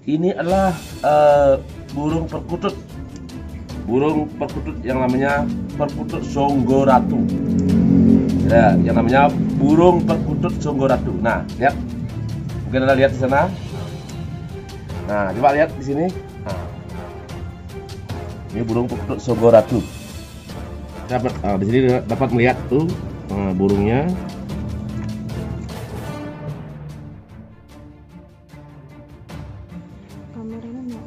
Ini adalah burung perkutut. Burung perkutut yang namanya perkutut songgoratu. Ya, yang namanya burung perkutut songgoratu. Nah, lihat. Mungkin Anda lihat di sana. Nah, coba lihat di sini. Nah, ini burung perkutut songgoratu. Dapat di sini dapat melihat tuh burungnya. Kameranya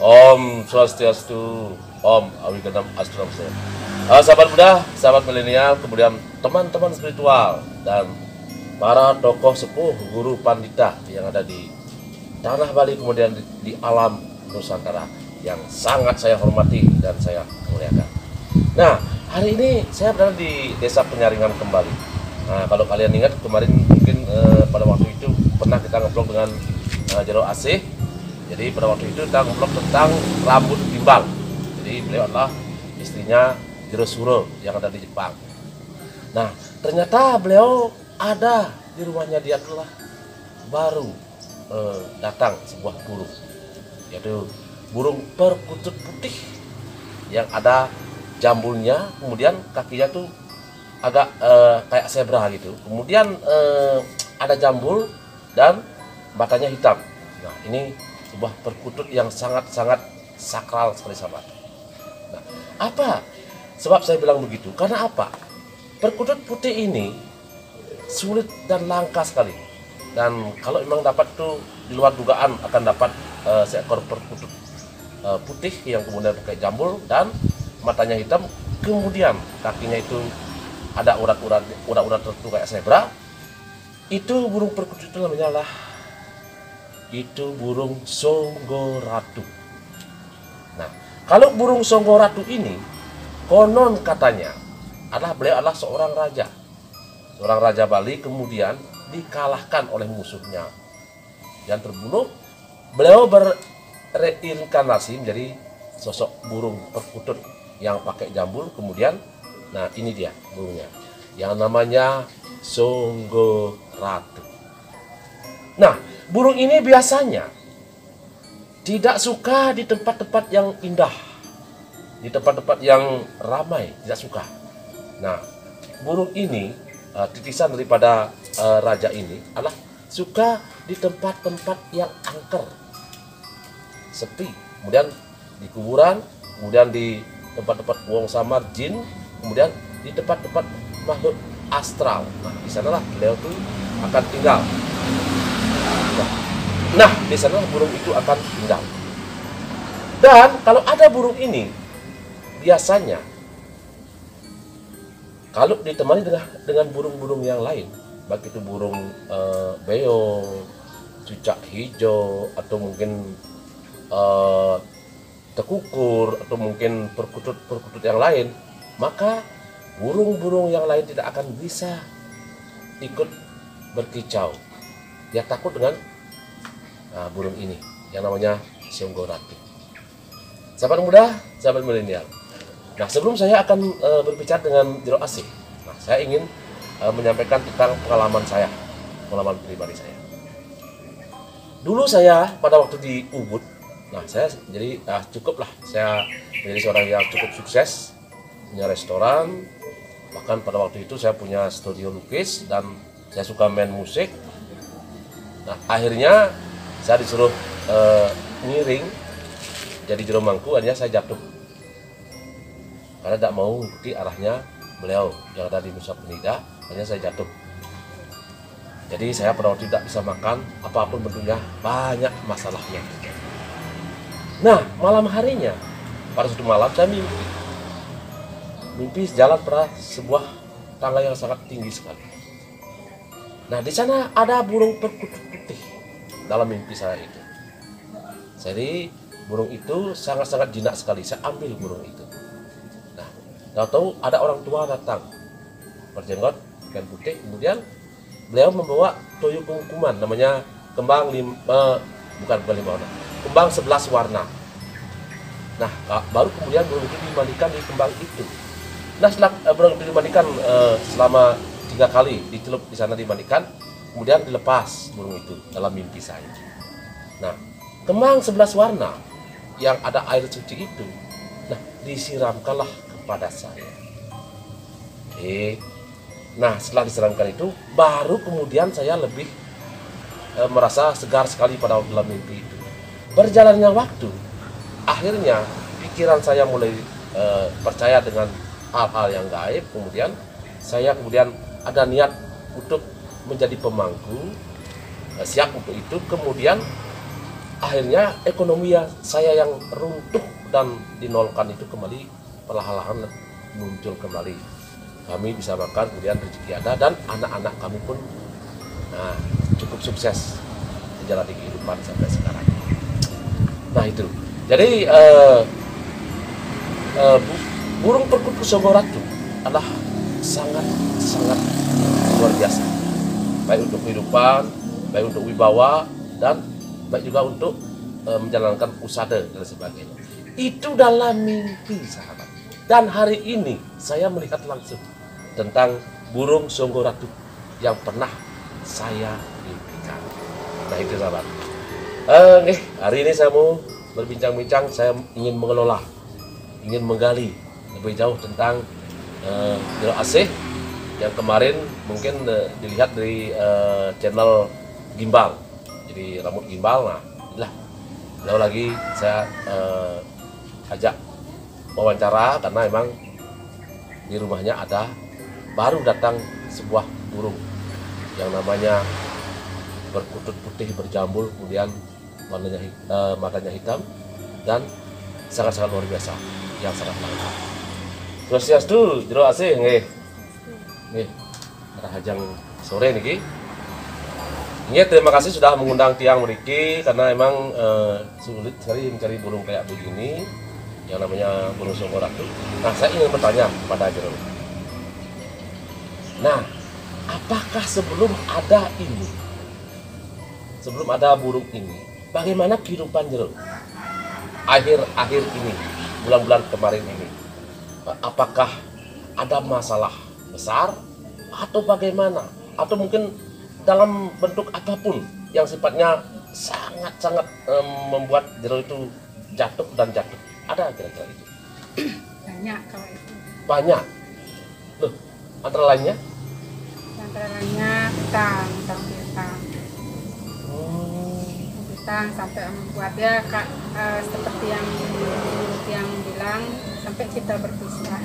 Om Swastiastu, Om Awiganam Astramse. Sahabat muda, sahabat milenial, kemudian teman-teman spiritual dan para tokoh sepuh, guru pandita yang ada di tanah Bali, kemudian di alam Nusantara yang sangat saya hormati dan saya muliakan. Nah, hari ini saya berada di Desa Penyaringan kembali. Nah, kalau kalian ingat kemarin mungkin pada waktu itu pernah kita nge-vlog dengan Jero Asih. Jadi pada waktu itu kita ngobrol tentang rambut gimbal. Jadi beliau adalah istrinya Jero Suro yang ada di Jepang. Nah, ternyata beliau ada di rumahnya, dia telah baru datang sebuah burung, yaitu burung perkutut putih yang ada jambulnya, kemudian kakinya tuh agak kayak zebra gitu. Kemudian ada jambul dan matanya hitam. Nah, ini sebuah perkutut yang sangat-sangat sakral sekali, sahabat. Nah, apa sebab saya bilang begitu? Karena apa? Perkutut putih ini sulit dan langka sekali. Dan kalau memang dapat tuh di luar dugaan akan dapat seekor perkutut putih yang kemudian pakai jambul dan matanya hitam, kemudian kakinya itu ada urat-urat tertentu kayak zebra. Itu burung perkutut itu namanya lah itu burung songgoratu. Nah, kalau burung songgoratu ini konon katanya beliau adalah seorang raja Bali, kemudian dikalahkan oleh musuhnya dan terbunuh. Beliau berreinkarnasi menjadi sosok burung perkutut yang pakai jambul, kemudian nah ini dia burungnya yang namanya songgoratu. Nah, burung ini biasanya tidak suka di tempat-tempat yang indah, di tempat-tempat yang ramai, tidak suka. Nah, burung ini titisan daripada raja ini adalah suka di tempat-tempat yang angker, sepi, kemudian di kuburan, kemudian di tempat-tempat buang samar jin, kemudian di tempat-tempat makhluk astral. Nah, di sanalah beliau tuh akan tinggal. Nah, di sana burung itu akan tinggal. Dan kalau ada burung ini, biasanya kalau ditemani dengan burung-burung yang lain, baik itu burung beo, cucak hijau, atau mungkin tekukur, atau mungkin perkutut yang lain, maka burung-burung yang lain tidak akan bisa ikut berkicau. Dia takut dengan burung ini yang namanya songgoratu. Sahabat muda, sahabat milenial. Nah, sebelum saya akan berbicara dengan Jero Asih, nah, saya ingin menyampaikan tentang pengalaman pribadi saya. Dulu saya pada waktu di Ubud, nah saya jadi cukuplah saya menjadi seorang yang cukup sukses, punya restoran, bahkan pada waktu itu saya punya studio lukis dan saya suka main musik. Nah, akhirnya saya disuruh ngiring jadi jero mangku, akhirnya saya jatuh karena tidak mau mengikuti arahnya beliau yang ada di Nusa Penida. Akhirnya saya jatuh, jadi saya pada waktu itu tidak bisa makan apapun bentuknya, banyak masalahnya. Nah, malam harinya, pada suatu malam saya mimpi jalan pada sebuah tangga yang sangat tinggi sekali. Nah, di sana ada burung perkutut putih dalam mimpi saya itu. Jadi burung itu sangat-sangat jinak sekali. Saya ambil burung itu. Nah, tahu-tahu ada orang tua datang, berjenggot, pakaian putih. Kemudian beliau membawa toyo kungkuman, namanya kembang kembang 11 warna. Nah, baru kemudian burung itu dimandikan di kembang itu. Nah, setelah burung itu dimandikan selama 3 kali, dicelup di sana dimandikan, kemudian dilepas burung itu dalam mimpi saya. Nah, kembang 11 warna yang ada air suci itu, nah disiramkanlah kepada saya. Nah, setelah disiramkan itu, baru kemudian saya lebih merasa segar sekali pada dalam mimpi itu. Berjalannya waktu, akhirnya pikiran saya mulai percaya dengan hal-hal yang gaib. Kemudian saya ada niat untuk menjadi pemangku, siap untuk itu. Kemudian akhirnya ekonomi saya yang runtuh dan dinolkan itu kembali perlahan-lahan muncul kembali. Kami bisa makan, kemudian rezeki ada, dan anak-anak kami pun cukup sukses menjalani kehidupan sampai sekarang. Nah itu, jadi burung perkutut Songgoratu adalah sangat luar biasa, baik untuk kehidupan, baik untuk wibawa, dan baik juga untuk menjalankan usada dan sebagainya. Itu dalam mimpi, sahabat. Dan hari ini saya melihat langsung tentang burung Songgoratu yang pernah saya mimpikan. Nah itu, sahabat. Hari ini saya mau berbincang-bincang. Saya ingin mengelola, ingin menggali lebih jauh tentang Jero Asih yang kemarin mungkin dilihat dari channel Gimbal. Jadi rambut gimbal. Nah inilah beliau lagi saya ajak wawancara karena memang di rumahnya baru datang sebuah burung yang namanya perkutut putih berjambul, kemudian matanya hitam dan sangat-sangat luar biasa, yang sangat langka. Swastiastu, Jero Asih nggih. Nggih. Rahajang sore niki. Ya, terima kasih sudah mengundang tiang mriki karena emang sulit sekali mencari burung kayak begini yang namanya burung Songgoratu. Nah, saya ingin bertanya kepada Jero. Nah, apakah sebelum ada burung ini, bagaimana kehidupan Jero? Akhir-akhir ini, bulan-bulan kemarin ini, apakah ada masalah besar atau bagaimana? Atau mungkin dalam bentuk apapun yang sifatnya sangat-sangat membuat Jero itu jatuh. Ada kira-kira itu? Banyak kalau itu. Banyak? Loh, antara lainnya? Antara lainnya hutang. Hutang sampai membuatnya seperti yang bilang, sampai kita berpisah.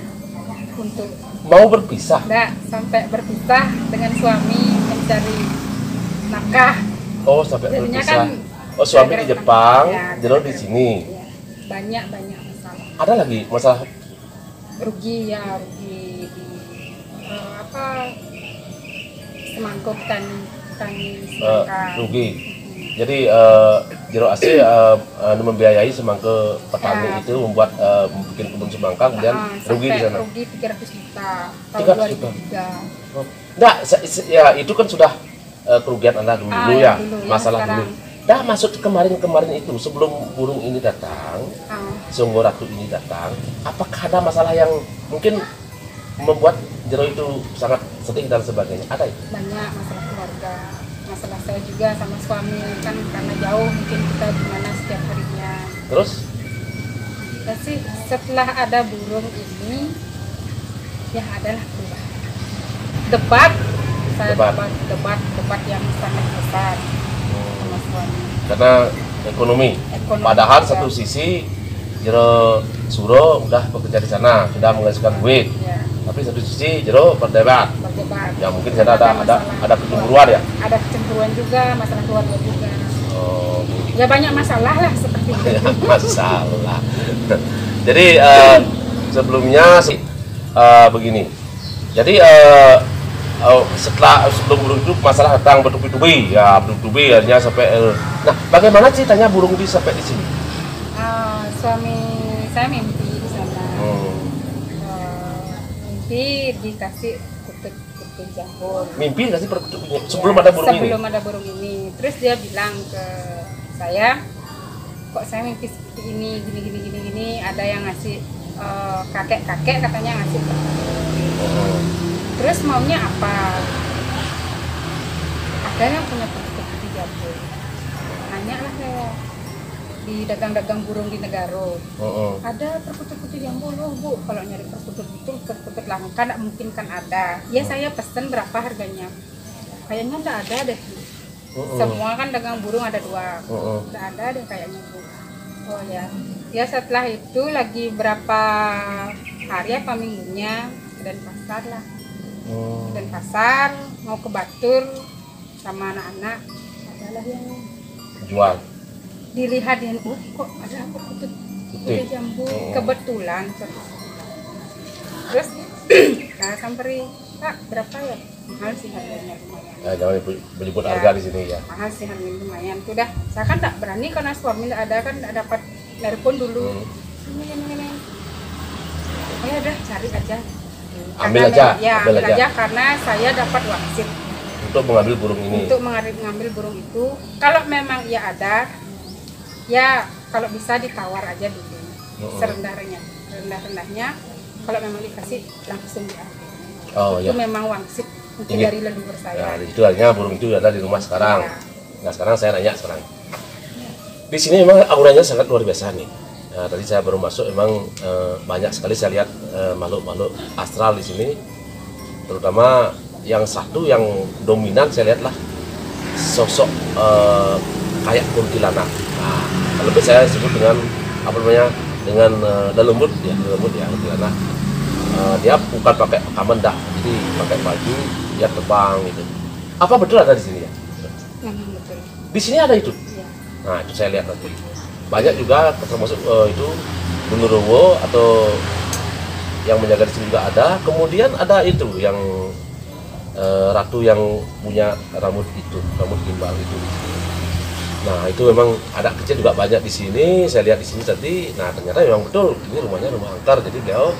Untuk Mau berpisah? Enggak, sampai berpisah dengan suami mencari nafkah. Oh, sampai Jadinya berpisah. Kan suami di Jepang, ya, Jero di sini. Ya, banyak masalah. Ada lagi masalah Rugi di semangkuk tani semangka. rugi. Jadi Jero Asih membiayai semangka petani itu membuat bikin kebun semangka, kemudian rugi di sana. Rugi 300 juta tahun 300 juta. 2003. Nah, ya itu kan sudah kerugian Anda dulu ya, dulu, masalah sekarang. dulu. Nah, maksud kemarin itu sebelum burung ini datang, Songgoratu ini datang, apakah ada masalah yang mungkin membuat Jero itu sangat sedih dan sebagainya? Ada itu? Banyak masalah keluarga, masalah saya juga sama suami kan, karena jauh mungkin kita gimana setiap harinya. Terus? Ya sih, setelah ada burung ini, ya adalah perubahan. Debat yang sangat besar sama suami. Karena ekonomi. Padahal juga. Satu sisi Jero Suro udah bekerja di sana, sudah menghasilkan duit. Ya. Tapi satu sisi Jero berdebat. Ya mungkin di sana ada kecemburuan ya. Ada kecemburuan juga, masalah keluarga juga. Oh, Ya banyak masalah lah seperti itu. Masalah. Jadi sebelumnya sih begini. Jadi sebelum burung itu masalah datang bertubi-tubi, ya bertubi akhirnya sampai. Nah, bagaimana ceritanya burung itu sampai di sini? Suami saya mimpi di sana. Mimpi dikasih kutub jambul. Mimpi dikasih perkutut ini sebelum ada burung ini. Sebelum ada burung ini. Terus dia bilang ke saya, kok saya mimpi seperti ini, gini. Ada yang ngasih kakek katanya ngasih. Terus maunya apa? Ada yang punya perkutut jambul. Nanya lah saya di dagang-dagang burung di Negaro. Ada perkutut jambul, Bu. Kalau nyari perkutut langka nggak mungkin kan ada. Ya saya pesen berapa harganya? Kayaknya nggak ada deh. Semua kan dagang burung ada 2. Nggak ada deh kayaknya, Bu. Oh ya. Ya setelah itu lagi berapa hari apa minggunya dan pasar lah. Dan pasar mau ke Batur sama anak-anak adalah yang Jual. dilihatin, kok ada perkutut jambul kebetulan. Terus saya samperin, Pak berapa ya? Mahal sih harganya lumayan. Nah, jangan menyebut harga di sini ya. Mahal sih harganya lumayan. Sudah, saya kan tak berani karena suami tidak ada kan, tidak dapat telepon dulu. Ini. Oh ya udah cari aja. Ambil aja karena saya dapat wangsit untuk mengambil burung ini. Untuk mengambil burung itu, kalau memang ya ada, ya kalau bisa ditawar aja dulu, serendah-rendahnya. Kalau memang dikasih langsung diambil. Itu memang wangsit mungkin dari leluhur saya. Nah, itu hanya burung itu ada di rumah sekarang. Ya. Nah sekarang saya nanya sekarang. Di sini memang auranya sangat luar biasa nih. Nah, tadi saya baru masuk, memang banyak sekali saya lihat makhluk-makhluk astral di sini. Terutama yang satu yang dominan saya lihatlah sosok kayak kuntilanak. Nah, lebih saya sebut dengan apa namanya, dengan lembut ya kuntilanak. Dia bukan pakai pakaman dah, jadi pakai baju dia terbang gitu. Apa betul ada di sini ya? Betul. Di sini ada itu. Ya. Nah itu saya lihat nanti. Banyak juga termasuk itu Gundurowo atau yang menjaga di sini juga ada. Kemudian ada itu yang ratu yang punya rambut gimbal itu. Nah itu memang ada kecil juga banyak di sini. Saya lihat di sini tadi. Nah ternyata memang betul ini rumahnya rumah angker. Jadi beliau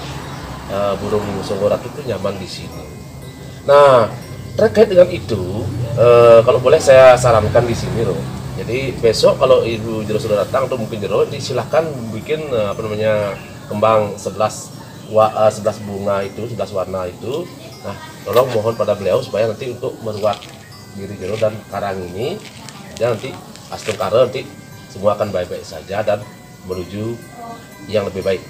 burung Songgo Ratu itu nyaman di sini. Nah terkait dengan itu, kalau boleh saya sarankan di sini loh. Jadi besok kalau Ibu Jero sudah datang atau mungkin Jero, silahkan bikin kembang 11 bunga itu, 11 warna itu. Nah, tolong mohon pada beliau supaya nanti untuk meruat diri Jero dan karang ini, dan nanti Astung Karo nanti semua akan baik-baik saja dan menuju yang lebih baik.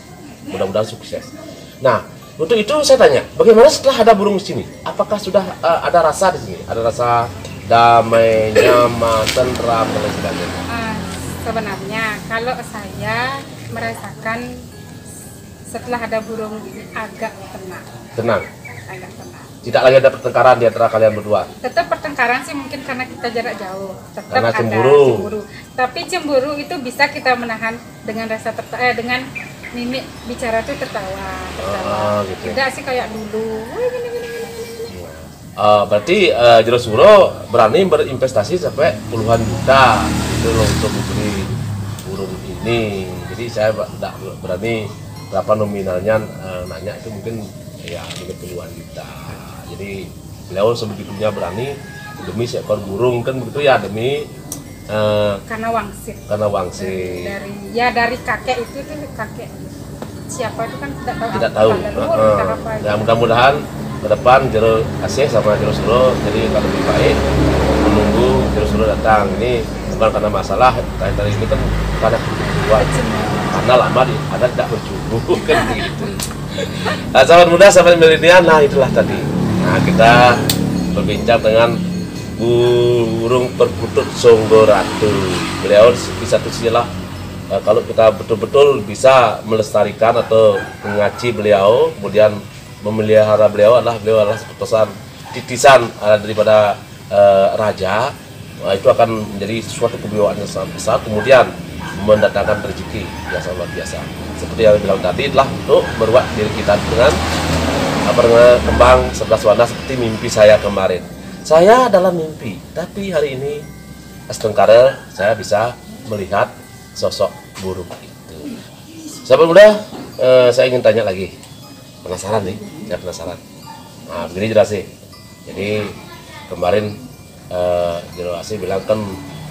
Mudah-mudahan sukses. Nah, untuk itu saya tanya, bagaimana setelah ada burung di sini? Apakah sudah ada rasa di sini? Ada rasa damai, nyaman, tentram, dan lain sebagainya? Sebenarnya kalau saya merasakan setelah ada burung ini agak tenang. Agak tenang. Tidak lagi ada pertengkaran di antara kalian berdua? Tetap pertengkaran sih mungkin karena kita jarak jauh. Tetap karena ada cemburu. Tapi cemburu itu bisa kita menahan dengan rasa dengan mimik bicara tuh tertawa. Gitu. Tidak sih kayak dulu. Berarti Jero Suro berani berinvestasi sampai puluhan juta itu loh untuk membeli burung ini. Jadi saya tidak berani berapa nominalnya, nanya itu mungkin ya dengan puluhan juta. Jadi beliau sebegitunya berani demi seekor burung kan begitu ya, demi karena wangsit. Dari kakek itu tuh kakek siapa itu kan tidak tahu. Ya mudah-mudahan ke depan Jero Asih sama Jero Suro jadi kalau lebih baik menunggu Jero Suro datang. Ini bukan karena masalah tadi ini kan karena lama ada tidak bercumbu kan gitu. Nah, sahabat muda, sahabat milenial, nah itulah tadi. Nah kita berbincang dengan burung perkutut Songgo Ratu. Beliau di satu sisi lah kalau kita betul-betul bisa melestarikan atau mengaji beliau, kemudian memelihara beliau adalah seputusan titisan daripada raja. Nah, itu akan menjadi suatu kebiawaan yang sangat besar, kemudian mendatangkan rezeki yang sangat luar biasa. Seperti yang bilang tadi, telah untuk meruat diri kita dengan kembang 11 warna seperti mimpi saya kemarin. Saya dalam mimpi, tapi hari ini astengkara saya bisa melihat sosok burung itu. Sahabat muda, saya ingin tanya lagi. Penasaran nih, saya penasaran. Nah, begini jelasnya. Jadi kemarin Jero Asih bilang kan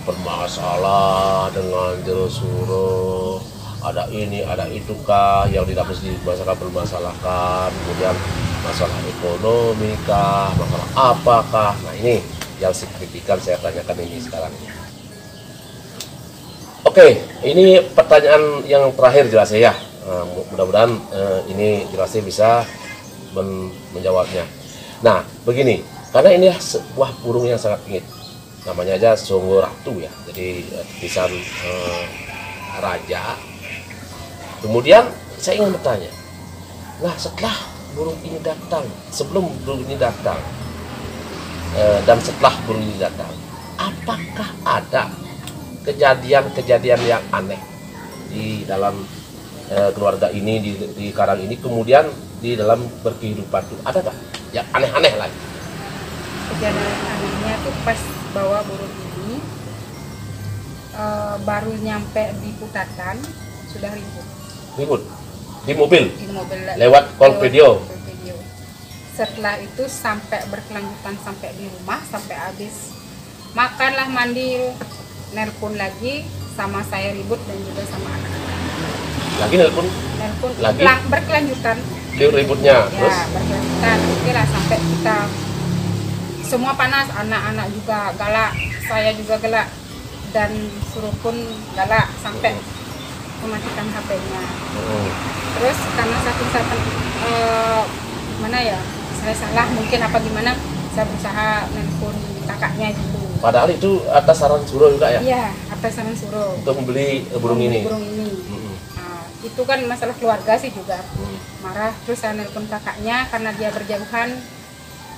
bermasalah dengan Jero Suro, ada ini, ada itu kah yang tidak mesti dimasalahkan, kemudian masalah ekonomi kah, masalah apakah. Nah, ini yang signifikan saya tanyakan ini sekarang. Oke, ini pertanyaan yang terakhir jelasnya ya. Nah, mudah-mudahan ini jelasnya bisa menjawabnya. Nah, begini, karena ini sebuah burung yang sangat ingin, namanya aja Songo Ratu ya, jadi tulisan raja. Kemudian saya ingin bertanya, nah setelah burung ini datang, sebelum burung ini datang, dan setelah burung ini datang, apakah ada kejadian-kejadian yang aneh di dalam keluarga ini, di karang ini, kemudian di dalam berkehidupan itu ada nggak yang aneh-aneh lagi? Kejadian anehnya tuh pas bawa burung ini baru nyampe di Putatan sudah ribut di mobil lewat call video. Setelah itu sampai berkelanjutan sampai di rumah, sampai habis makanlah, mandi, nelpon lagi sama saya ribut dan juga sama anak-anak lagi nelpon lagi berkelanjutan ributnya ya, terus berkelanjutan. Oke lah, sampai kita semua panas, anak-anak juga galak, saya juga galak, dan Suruh pun galak sampai mematikan HP-nya. Terus karena satu mana ya, saya salah mungkin apa gimana, saya berusaha nelpon kakaknya dulu. Padahal itu atas saran Suruh juga ya? Iya, atas saran Suruh. Untuk membeli burung ini. Nah, itu kan masalah keluarga sih juga. Marah, terus saya nelpon kakaknya karena dia berjauhan,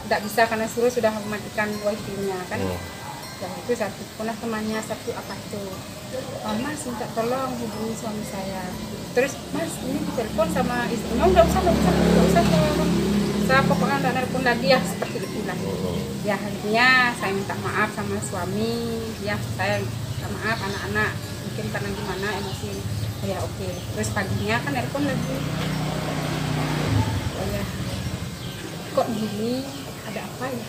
tidak bisa karena Suruh sudah mematikan wifi-nya kan. Dan itu satu punah temannya, satu apa itu, Mas minta tolong hubungi suami saya. Terus Mas ini ditelepon sama istrinya, nggak usah saya pokoknya nggak nelpon lagi ya, seperti itulah. Ya akhirnya saya minta maaf sama suami, ya saya minta maaf anak-anak, mungkin karena gimana emosi. Ya oke. Terus paginya kan nelpon lagi. Oh ya, kok gini, ada apa ya?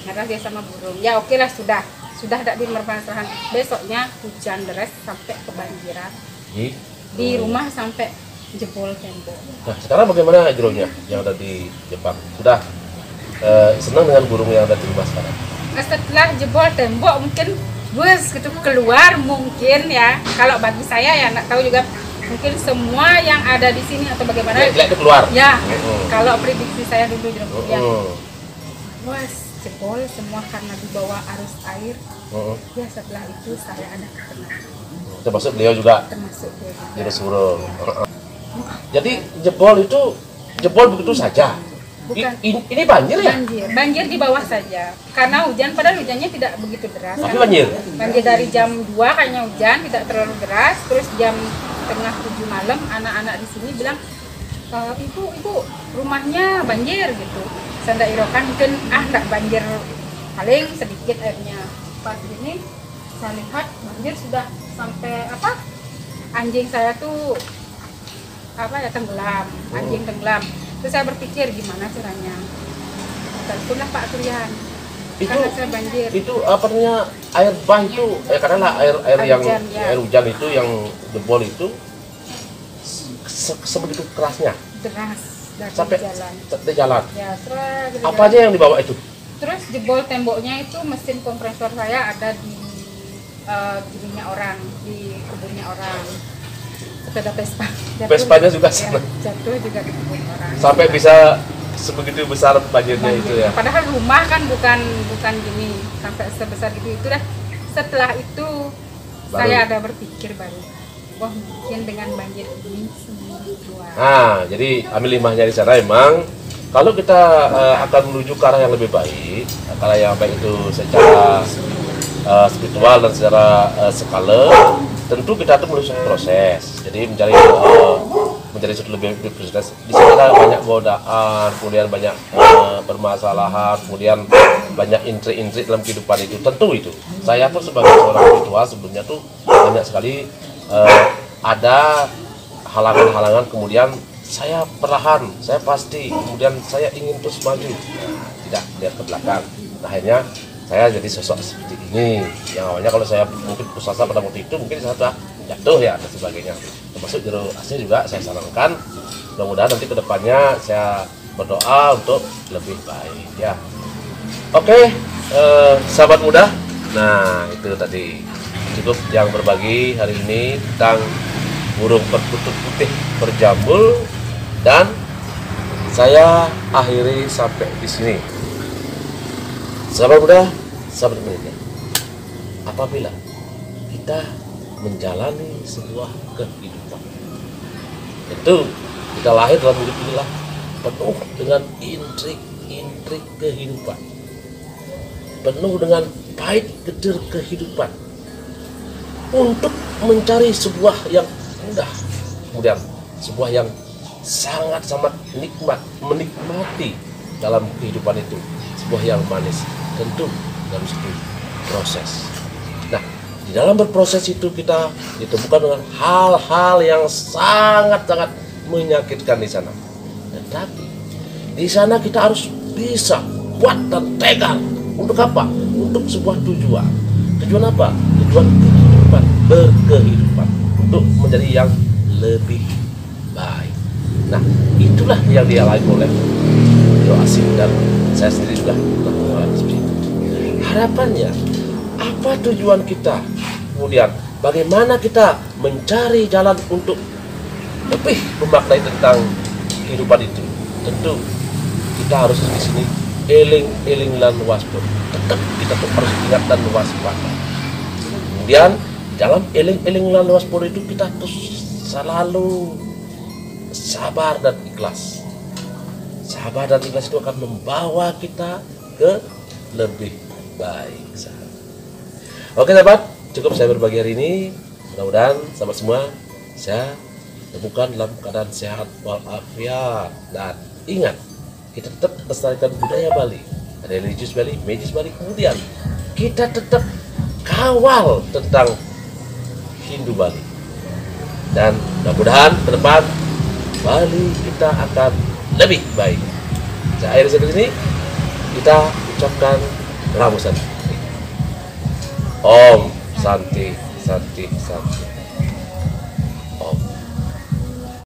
Karena dia sama burung. Ya oke lah, sudah tidak bermasalah. Besoknya hujan deras sampai kebanjiran di rumah, sampai jebol tembok. Nah sekarang bagaimana jeronya yang ada di Jepang? Sudah senang dengan burung yang ada di rumah sekarang? Nah, setelah jebol tembok mungkin bus gitu keluar mungkin ya. Kalau bagi saya ya nggak tahu juga, mungkin semua yang ada di sini atau bagaimana itu keluar ya. Kalau prediksi saya dulu ya, bus jebol semua karena dibawa arus air. Ya setelah itu saya ada ketenangan. Termasuk beliau juga? Termasuk Jero Suro. Jadi jebol begitu saja? Bukan. Ini banjir ya? Banjir di bawah saja. Karena hujan, padahal hujannya tidak begitu deras. Tapi banjir? Banjir dari jam 2 kayaknya hujan, tidak terlalu deras. Terus jam tengah 7 malam, anak-anak di sini bilang, ibu rumahnya banjir gitu. Sanda irokan mungkin enggak banjir, paling sedikit airnya. Pas ini saya lihat banjir sudah sampai anjing saya tuh tenggelam, anjing tenggelam. Terus saya berpikir gimana caranya. Teleponlah Pak Turian. Karena saya banjir. Itu apa namanya, air bah itu karena air yang hujan, ya. Air hujan itu yang jebol itu sebegitu kerasnya. Deras dari sampai jalan. Ya, apa jalan. Aja yang dibawa itu? Terus jebol temboknya itu mesin kompresor saya ada di gininya orang, di kebunnya orang. Sepeda Vespanya juga ya, jatuh juga di kebun orang. Sampai bisa sebegitu besar banjirnya itu ya. Padahal rumah kan bukan gini sampai sebesar itu dah. Setelah itu saya ada berpikir baru, wah mungkin dengan banjir ini semua. Nah, jadi ambil hikmahnya di sana, emang kalau kita akan menuju ke arah yang lebih baik, ke arah yang baik itu secara spiritual dan secara skala, tentu kita tuh melalui proses. Jadi mencari sesuatu lebih proses. Di sini ada banyak godaan, kemudian banyak permasalahan, kemudian banyak intrik-intrik dalam kehidupan itu. Tentu itu. Saya pun sebagai seorang spiritual sebelumnya tuh banyak sekali ada halangan-halangan, kemudian saya perlahan, saya pasti, kemudian saya ingin terus maju, tidak lihat ke belakang. Nah, akhirnya saya jadi sosok seperti ini. Yang awalnya kalau saya mungkin putus asa pada waktu itu, mungkin saya sudah jatuh ya dan sebagainya. Termasuk jeruk asli juga saya sarankan. Mudah-mudahan nanti kedepannya saya berdoa untuk lebih baik ya. Oke, sahabat muda. Nah itu tadi cukup yang berbagi hari ini tentang burung perkutut putih berjambul, dan saya akhiri sampai di sini. Sahabat muda, sahabat muda, apabila kita menjalani sebuah kehidupan, itu kita lahir dalam hidup inilah penuh dengan intrik-intrik kehidupan, penuh dengan pahit getir kehidupan, untuk mencari sebuah yang mudah, kemudian sebuah yang sangat-sangat nikmat, menikmati dalam kehidupan itu, sebuah yang manis. Tentu dalam satu proses. Nah, di dalam berproses itu kita ditemukan dengan hal-hal yang sangat-sangat menyakitkan di sana. Tetapi di sana kita harus bisa kuat dan tegar. Untuk apa? Untuk sebuah tujuan. Tujuan apa? Tujuan kehidupan, berkehidupan, untuk menjadi yang lebih baik. Nah, itulah yang dialami oleh Joe Asif dan saya sendiri juga melakukan seperti itu. Harapannya, apa tujuan kita? Kemudian, bagaimana kita mencari jalan untuk lebih memaknai tentang kehidupan itu? Tentu kita harus di sini eling-eling lan waspada. Tetap kita harus ingat dan waspada. Kemudian dalam eling-eling lan waspada itu kita terus selalu sabar dan ikhlas. Sabar dan ikhlas itu akan membawa kita ke lebih baik. Oke sahabat, cukup saya berbagi hari ini. Mudah-mudahan sahabat semua saya temukan dalam keadaan sehat walafiat. Dan ingat, kita tetap melestarikan budaya Bali, religius Bali, magis Bali. Kemudian kita tetap kawal tentang Hindu Bali. Dan mudah-mudahan ke depan Bali kita akan lebih baik. Saya akhiri sampai sini. Kita ucapkan Namo Santi. Om Santi Santi Santi.